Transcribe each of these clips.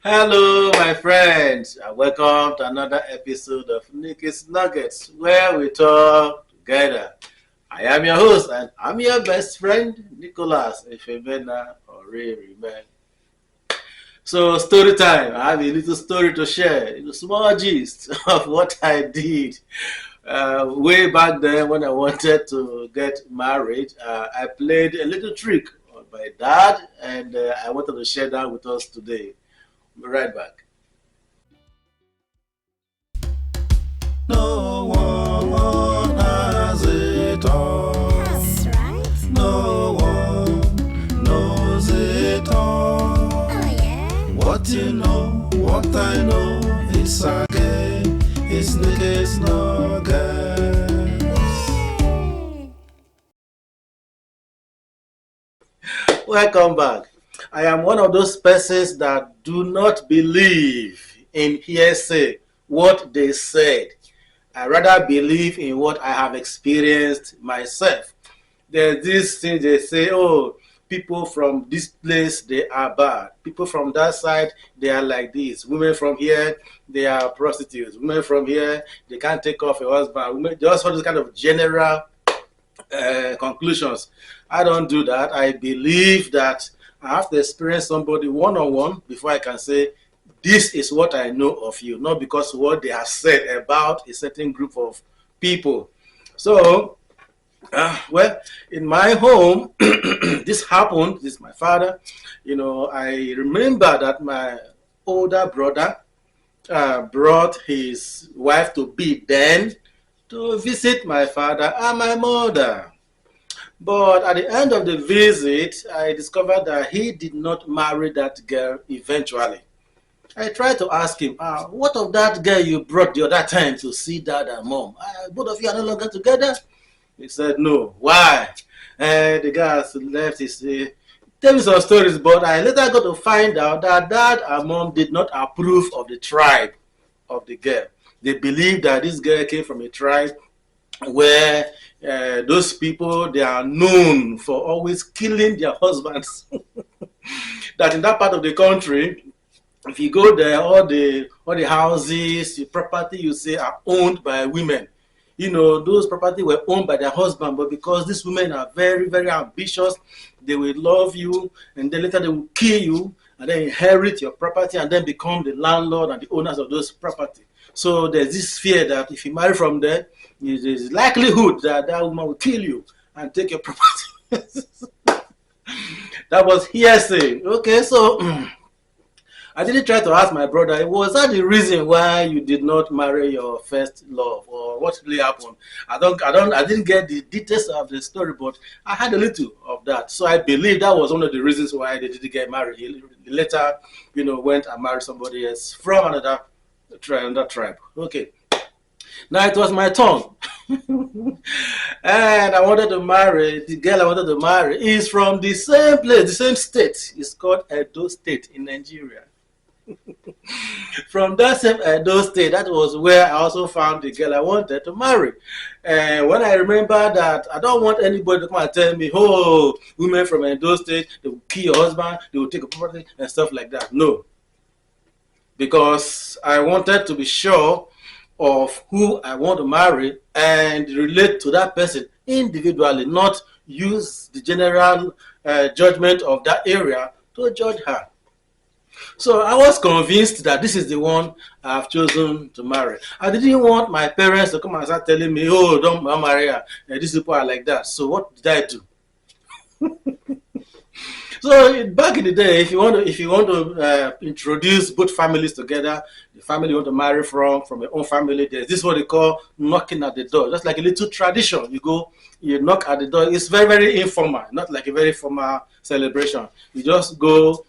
Hello, my friends, and welcome to another episode of Nikki's Nuggets, where we talk together. I am your host, and I'm your best friend, Nicholas Efemena Oririmen. So, story time. I have a little story to share, a small gist of what I did way back then when I wanted to get married. I played a little trick on my dad, and I wanted to share that with us today. Be right back. No one has it all. That's right. No one knows it all. Oh, yeah. What you know, what I know, it's a game. It's Nick's Nuggets. Welcome back. I am one of those persons that do not believe in hearsay, what they said. I rather believe in what I have experienced myself. There's this thing they say, oh, people from this place, they are bad. People from that side, they are like this. Women from here, they are prostitutes. Women from here, they can't take off a husband. Women, just all those kind of general conclusions. I don't do that. I believe that I have to experience somebody one on one before I can say, this is what I know of you, not because what they have said about a certain group of people. So, well, in my home, this happened. This is my father. I remember that my older brother brought his wife to be then to visit my father and my mother. But at the end of the visit, I discovered that he did not marry that girl eventually. I tried to ask him, what of that girl you brought the other time to see dad and mom? Both of you are no longer together? He said, no. Why? The guy has left his. Tell me some stories, but I later got to find out that dad and mom did not approve of the tribe of the girl. They believed that this girl came from a tribe where those people, they are known for always killing their husbands. That in that part of the country, if you go there, all the houses, the property you say are owned by women. Those property were owned by their husband, but because these women are very, very ambitious, they will love you, and then later they will kill you, and then inherit your property, and then become the landlord and the owners of those property. So there's this fear that if you marry from there, there's likelihood that that woman will kill you and take your property. That was hearsay. Okay, so I didn't try to ask my brother, was that the reason why you did not marry your first love, or what really happened? I didn't get the details of the story, but I had a little of that. So I believe that was one of the reasons why they didn't get married. He later, went and married somebody else from another tribe. Okay. Now it was my turn. And I wanted to marry, the girl I wanted to marry is from the same place, the same state. It's called Edo State in Nigeria. From that same Edo State, that was where I also found the girl I wanted to marry. And when I remember that I don't want anybody to come and tell me, oh, women from Edo State, they will kill your husband, they will take a property and stuff like that. No. Because I wanted to be sure of who I want to marry and relate to that person individually, not use the general judgment of that area to judge her. So I was convinced that this is the one I've chosen to marry. I didn't want my parents to come and start telling me, oh, don't marry her. These people are like that. So what did I do? So back in the day, if you want to introduce both families together, the family you want to marry from your own family, there's this what they call knocking at the door, just like a little tradition. You go, you knock at the door. It's very, very informal, not like a very formal celebration. You just go,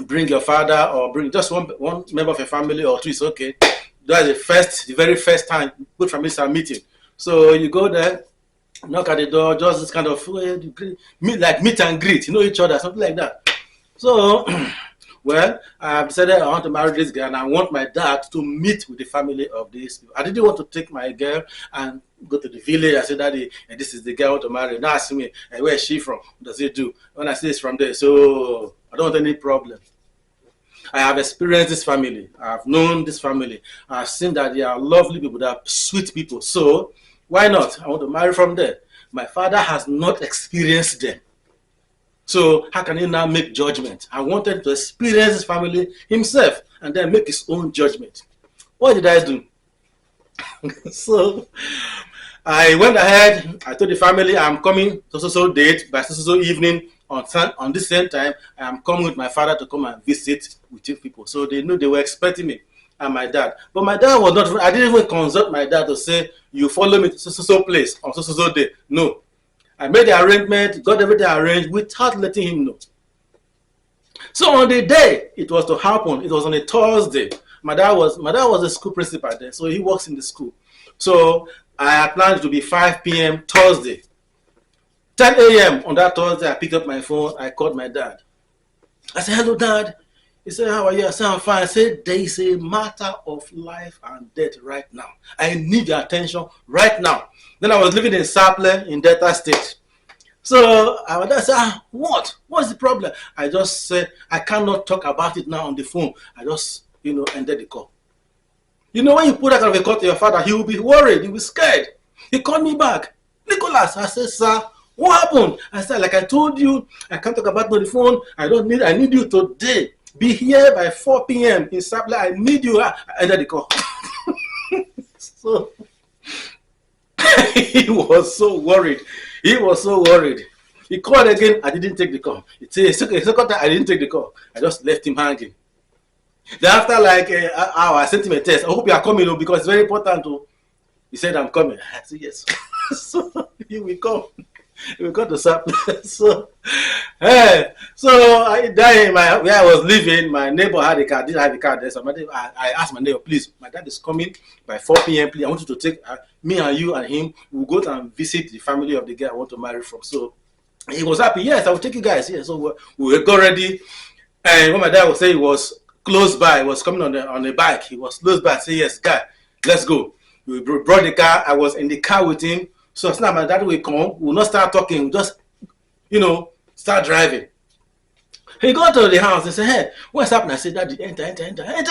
bring your father or bring just one member of your family or two. It's okay. That's the very first time both families are meeting. So you go there, knock at the door, just this kind of meet and greet, each other, something like that. So, well, I've decided I want to marry this girl and I want my dad to meet with the family of these people. I didn't want to take my girl and go to the village and say, Daddy, this is the girl I want to marry. Now ask me, where is she from? What does he do? When I say it's from there, so I don't want any problem. I have experienced this family. I have known this family. I've seen that they are lovely people, they are sweet people. So why not? I want to marry from there. My father has not experienced them. So how can he now make judgment? I wanted to experience his family himself and then make his own judgment. What did I do? So I went ahead. I told the family I'm coming to so date by so evening on this same time. I am coming with my father to come and visit with you people. So they knew they were expecting me and my dad. But my dad was not. I didn't even consult my dad to say you follow me to so place on so day. No, I made the arrangement, got everything arranged without letting him know. So on the day it was to happen, it was on a Thursday. My dad was a school principal then, so he works in the school. So I had planned to be 5 p.m. Thursday. 10 a.m. on that Thursday, I picked up my phone. I called my dad. I said, "Hello, Dad." He said, "How are you?" I said, "I'm fine." I said, "There is a matter of life and death right now. I need your attention right now." Then I was living in Saple in Delta State. So I said, "What? What's the problem?" I just said, "I cannot talk about it now on the phone." I just, ended the call. When you put that kind of a call to your father, he will be worried, he will be scared. He called me back. "Nicholas," I said, "Sir, what happened?" I said, "Like I told you, I can't talk about it on the phone. I need you today. Be here by 4 p.m. in Saple. I need you." I ended the call. So he was so worried. He was so worried. He called again. I didn't take the call. It said, second time, I didn't take the call. I just left him hanging. Then after like an hour, I sent him a text. "I hope you are coming because it's very important." He said, "I'm coming." I said, "Yes." So he will come. He will come to Saple. So where I was living, my neighbor had a car. I didn't have a car there. So I asked my neighbor, "Please, my dad is coming by 4 p.m. Please, I want you to take me and you and him. We'll go and visit the family of the girl I want to marry from." So he was happy. "Yes, I will take you guys." Yeah. So we got ready. And when my dad was saying he was close by, he was coming on a bike. He was close by. I said, "Yes, guy, let's go." We brought the car. I was in the car with him. So now my dad will come. We'll not start talking. We'll just, start driving. He got to the house and said, "Hey, what's happening?" I said, "Daddy, enter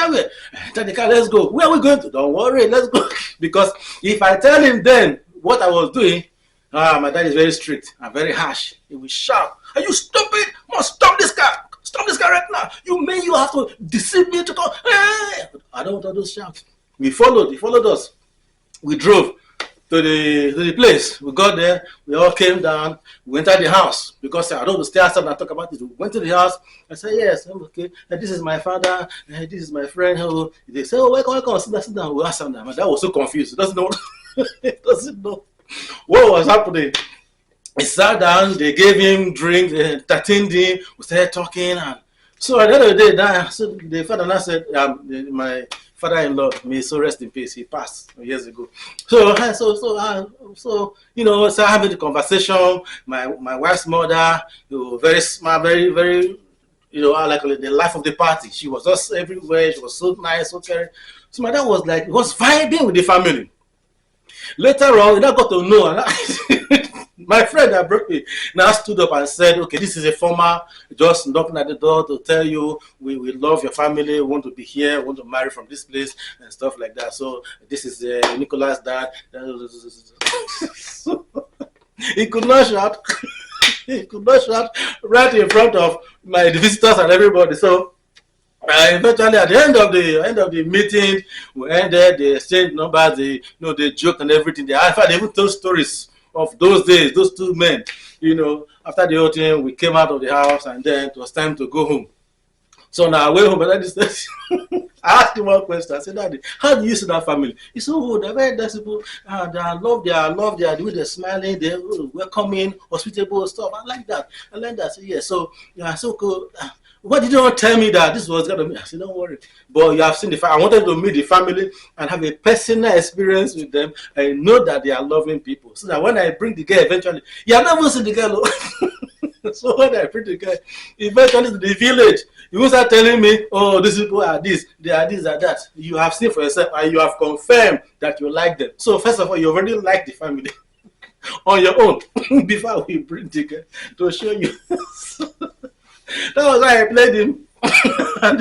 where?" "Enter the car, let's go." "Where are we going to?" "Don't worry, let's go." Because if I tell him then what I was doing, my dad is very strict and very harsh. He will shout, "Are you stupid? Must stop this car. Stop this car right now. You have to deceive me to come." I don't want all those shouts. He followed us. We drove to the place. We got there. We all came down. We entered the house because I don't want to stay outside and talk about it. We went to the house. I said, "Yes, I'm okay. This is my father. This is my friend." They say, "Oh, welcome. Sit down. We asked him that." My dad was so confused. He doesn't know. He doesn't know what was happening. He sat down. They gave him drink. They entertained him. We started talking. And so at the end of the day, the father now said, "My father-in-law, may so rest in peace. He passed years ago." So having the conversation. My wife's mother, very smart, very very, like the life of the party. She was just everywhere. She was so nice, so caring. So my dad was vibing with the family. Later on, I got to know. My friend that brought me now stood up and said, "Okay, this is a former just knocking at the door to tell you we love your family, we want to be here, we want to marry from this place," and stuff like that. So this is Nicholas' dad. So, he could not shout. He could not shout right in front of the visitors and everybody. So eventually, at the end of the meeting, we ended. They exchanged numbers. They joked and everything. They even told stories of those days. Those two men, after the whole thing, we came out of the house, and then it was time to go home. So now I went home, and I asked him one question. I said, "Daddy, how do you see that family?" He said, "Oh, they're very nice people. I love the way they're smiling, they're welcoming, hospitable stuff. I like that." I said, "Yes." So so cool. "Why did you not tell me that this was going to be?" I said, "Don't worry. But you have seen the family. I wanted to meet the family and have a personal experience with them. I know that they are loving people. So that when I bring the girl eventually, you have never seen the girl." So when I bring the girl eventually to the village, you will start telling me, "Oh, these people are this, they are this, are that." You have seen for yourself and you have confirmed that you like them. So first of all, you already like the family on your own before we bring the girl to show you. So, that was why I played him And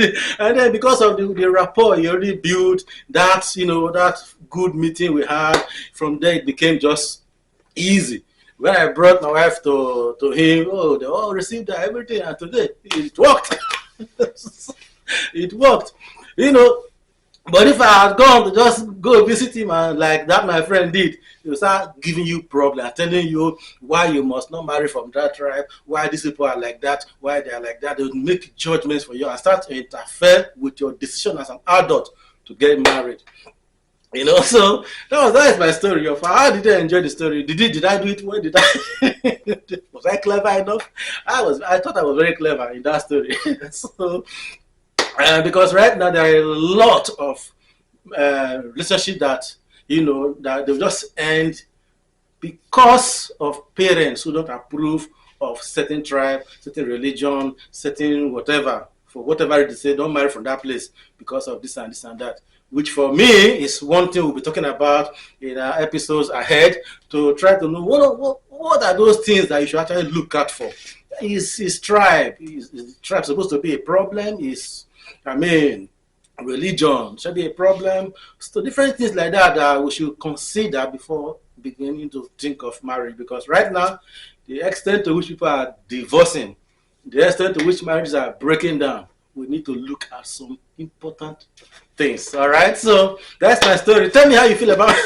then because of the rapport you already built, that that good meeting we had, from there it became just easy. When I brought my wife to him, oh, they all received everything, and today it worked. It worked, you know. But if I had gone to just go visit him and like that my friend did, he will start giving you problems, telling you why you must not marry from that tribe, why these people are like that, why they are like that. They will make judgments for you and start to interfere with your decision as an adult to get married. So that is my story of how did I enjoy the story. Did I do it well? Did I was I clever enough? I thought I was very clever in that story. So because right now there are a lot of relationship that that they've just end because of parents who don't approve of certain tribe, certain religion, certain whatever. For whatever they say, don't marry from that place because of this and this and that. Which for me is one thing we'll be talking about in our episodes ahead, to try to know what are those things that you should actually look out for. Is tribe? Is tribe supposed to be a problem? I mean, religion should be a problem? So different things like that that we should consider before beginning to think of marriage. Because right now, the extent to which people are divorcing, the extent to which marriages are breaking down, we need to look at some important things. All right, so that's my story. Tell me how you feel about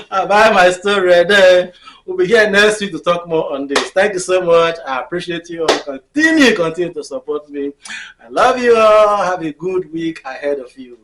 about my story. And then we'll be here next week to talk more on this. Thank you so much. I appreciate you all. Continue to support me. I love you all. Have a good week ahead of you.